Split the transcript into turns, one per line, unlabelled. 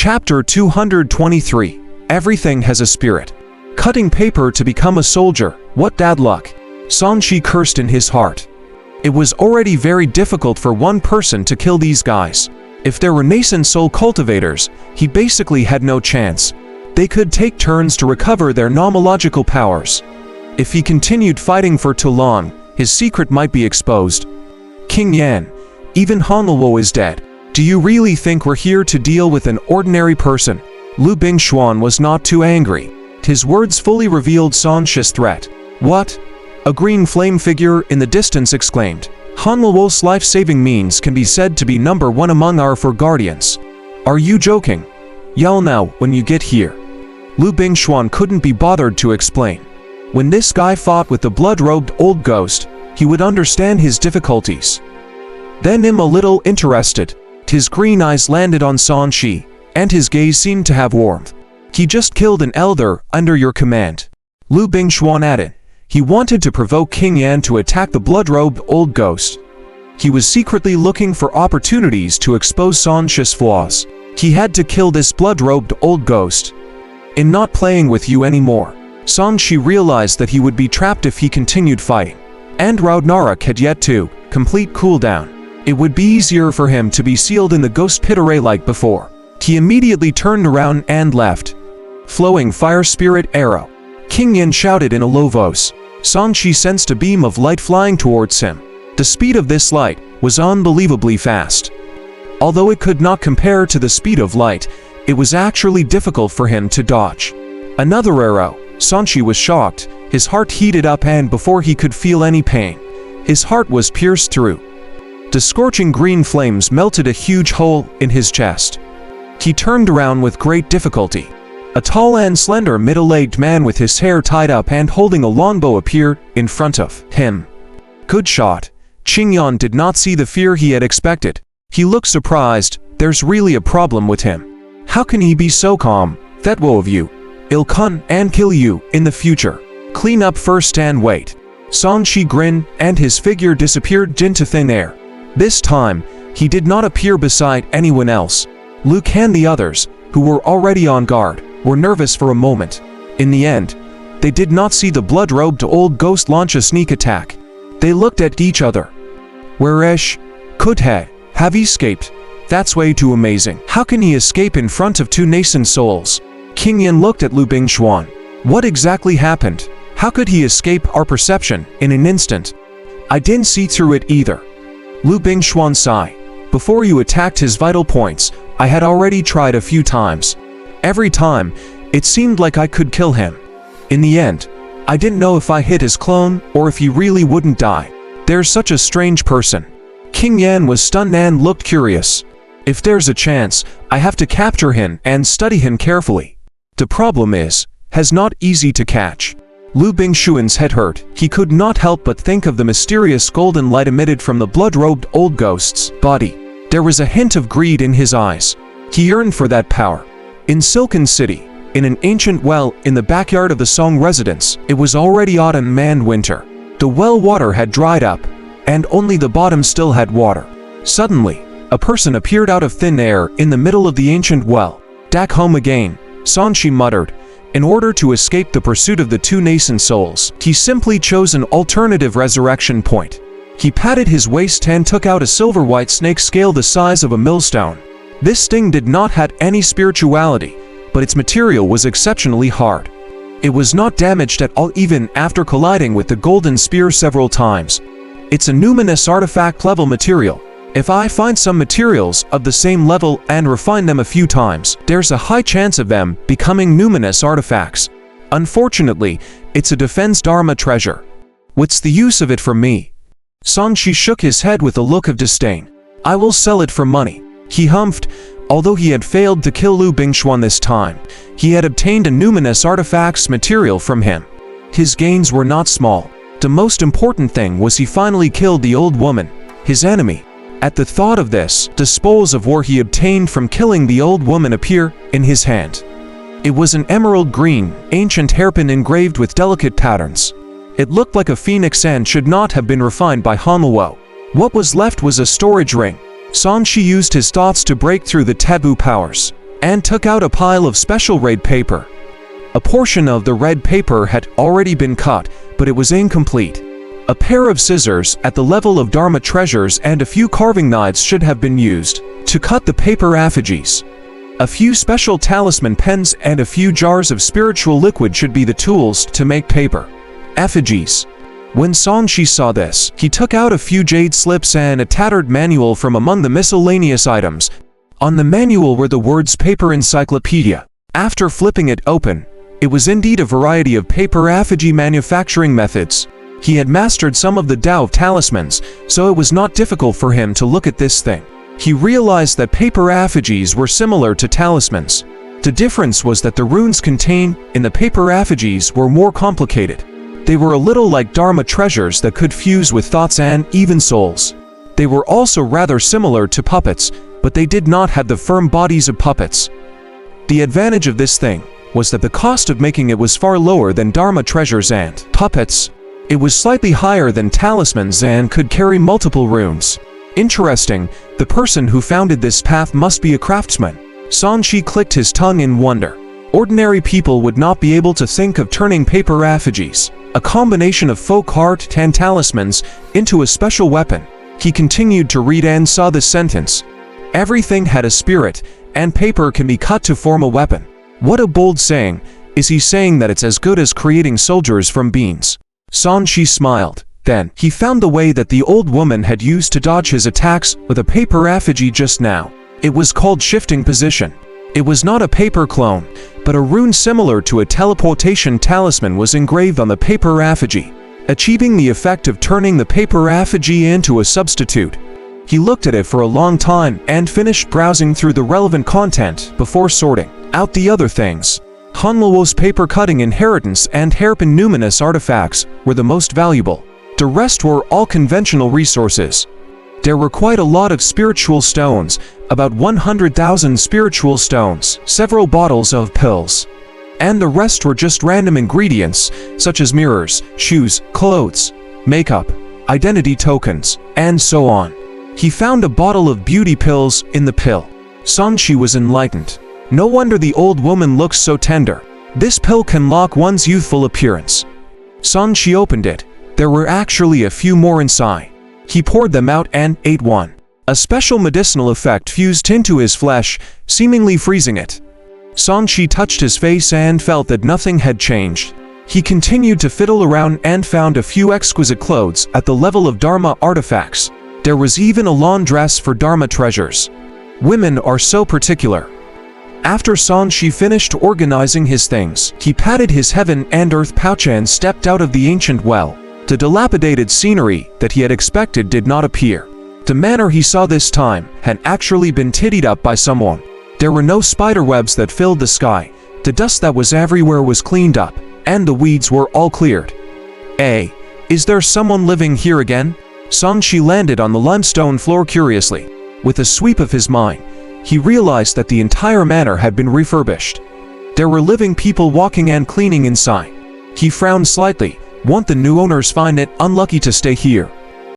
Chapter 223. Everything has a spirit. Cutting paper to become a soldier, what bad luck. Sanshi cursed in his heart. It was already very difficult for one person to kill these guys. If there were nascent soul cultivators, he basically had no chance. They could take turns to recover their nomological powers. If he continued fighting for too long, his secret might be exposed. King Yan, even Hanluo is dead. Do you really think we're here to deal with an ordinary person? Lu Bingshuan was not too angry. His words fully revealed Sanshi's threat. What? A green flame figure in the distance exclaimed. Hanluo's life-saving means can be said to be number one among our four guardians. Are you joking? Yell now when you get here. Lu Bingshuan couldn't be bothered to explain. When this guy fought with the blood-robed old ghost, he would understand his difficulties. Then him a little interested. His green eyes landed on Sanshi, and his gaze seemed to have warmth. He just killed an elder under your command. Lu Bingshuan added. He wanted to provoke King Yan to attack the blood-robed old ghost. He was secretly looking for opportunities to expose Sanshi's flaws. He had to kill this blood-robed old ghost. In not playing with you anymore, Sanshi realized that he would be trapped if he continued fighting. And Raudnarak had yet to complete cooldown. It would be easier for him to be sealed in the ghost pit array like before. He immediately turned around and left. Flowing fire spirit arrow. King Yan shouted in a low voice. Sanshi sensed a beam of light flying towards him. The speed of this light was unbelievably fast. Although it could not compare to the speed of light, it was actually difficult for him to dodge. Another arrow. Sanshi was shocked. His heart heated up, and before he could feel any pain, his heart was pierced through. The scorching green flames melted a huge hole in his chest. He turned around with great difficulty. A tall and slender middle-aged man with his hair tied up and holding a longbow appeared in front of him. Good shot. Qingyan did not see the fear he had expected. He looked surprised. There's really a problem with him. How can he be so calm? That will of you. I'll come and kill you in the future. Clean up first and wait. Sanshi grinned, and his figure disappeared into thin air. This time, he did not appear beside anyone else. Luke and the others, who were already on guard, were nervous for a moment. In the end, they did not see the blood-robed old ghost launch a sneak attack. They looked at each other. Where-ish? Could he have escaped? That's way too amazing. How can he escape in front of two nascent souls? King Yan looked at Lu Bingshuan. What exactly happened? How could he escape our perception in an instant? I didn't see through it either. Lu Bingshuan sighed. Before you attacked his vital points, I had already tried a few times. Every time, it seemed like I could kill him. In the end, I didn't know if I hit his clone or if he really wouldn't die. There's such a strange person. King Yan was stunned and looked curious. If there's a chance, I have to capture him and study him carefully. The problem is, he's not easy to catch. Lu Bingshuan's head hurt. He could not help but think of the mysterious golden light emitted from the blood-robed old ghost's body. There was a hint of greed in his eyes. He yearned for that power. In Silken City, in an ancient well in the backyard of the Song residence, it was already autumn and winter. The well water had dried up, and only the bottom still had water. Suddenly, a person appeared out of thin air in the middle of the ancient well. Back home again, Sanshi muttered. In order to escape the pursuit of the two nascent souls, he simply chose an alternative resurrection point. He patted his waist and took out a silver-white snake scale the size of a millstone. This thing did not have any spirituality, but its material was exceptionally hard. It was not damaged at all even after colliding with the golden spear several times. It's a numinous artifact level material. If I find some materials of the same level and refine them a few times, there's a high chance of them becoming numinous artifacts. Unfortunately, it's a defense dharma treasure. What's the use of it for me? Sanshi shook his head with a look of disdain. I will sell it for money. He humphed. Although he had failed to kill Lu Bingshuan this time, he had obtained a numinous artifact's material from him. His gains were not small. The most important thing was he finally killed the old woman, his enemy. At the thought of this, the spoils of war he obtained from killing the old woman appear in his hand. It was an emerald green, ancient hairpin engraved with delicate patterns. It looked like a phoenix and should not have been refined by Hanluo. What was left was a storage ring. Sanshi used his thoughts to break through the taboo powers. and took out a pile of special red paper. A portion of the red paper had already been cut, but it was incomplete. A pair of scissors at the level of Dharma treasures and a few carving knives should have been used to cut the paper effigies. A few special talisman pens and a few jars of spiritual liquid should be the tools to make paper effigies. When Sanshi saw this, he took out a few jade slips and a tattered manual from among the miscellaneous items. On the manual were the words Paper Encyclopedia. After flipping it open, it was indeed a variety of paper effigy manufacturing methods. He had mastered some of the Tao of talismans, so it was not difficult for him to look at this thing. He realized that paper effigies were similar to talismans. The difference was that the runes contained in the paper effigies were more complicated. They were a little like Dharma treasures that could fuse with thoughts and even souls. They were also rather similar to puppets, but they did not have the firm bodies of puppets. The advantage of this thing was that the cost of making it was far lower than Dharma treasures and puppets. It was slightly higher than talismans and could carry multiple runes. Interesting, the person who founded this path must be a craftsman. Sanshi clicked his tongue in wonder. Ordinary people would not be able to think of turning paper effigies, a combination of folk art and talismans, into a special weapon. He continued to read and saw this sentence. Everything had a spirit, and paper can be cut to form a weapon. What a bold saying. Is he saying that it's as good as creating soldiers from beans? Sanshi smiled. Then, he found the way that the old woman had used to dodge his attacks with a paper effigy just now. It was called shifting position. It was not a paper clone, but a rune similar to a teleportation talisman was engraved on the paper effigy, achieving the effect of turning the paper effigy into a substitute. He looked at it for a long time and finished browsing through the relevant content before sorting out the other things. Hanluo's paper cutting inheritance and hairpin numinous artifacts were the most valuable. The rest were all conventional resources. There were quite a lot of spiritual stones, about 100,000 spiritual stones, several bottles of pills. And the rest were just random ingredients, such as mirrors, shoes, clothes, makeup, identity tokens, and so on. He found a bottle of beauty pills in the pill. Sanshi was enlightened. No wonder the old woman looks so tender. This pill can lock one's youthful appearance. Sanshi opened it. There were actually a few more inside. He poured them out and ate one. A special medicinal effect fused into his flesh, seemingly freezing it. Sanshi touched his face and felt that nothing had changed. He continued to fiddle around and found a few exquisite clothes at the level of Dharma artifacts. There was even a laundress for Dharma treasures. Women are so particular. After Sanshi finished organizing his things, he patted his heaven and earth pouch and stepped out of the ancient well. The dilapidated scenery that he had expected did not appear. The manor he saw this time had actually been tidied up by someone. There were no spider webs that filled the sky, the dust that was everywhere was cleaned up, and the weeds were all cleared. Is there someone living here again? Sanshi landed on the limestone floor curiously. With a sweep of his mind, he realized that the entire manor had been refurbished. There were living people walking and cleaning inside. He frowned slightly. Won't the new owners find it unlucky to stay here?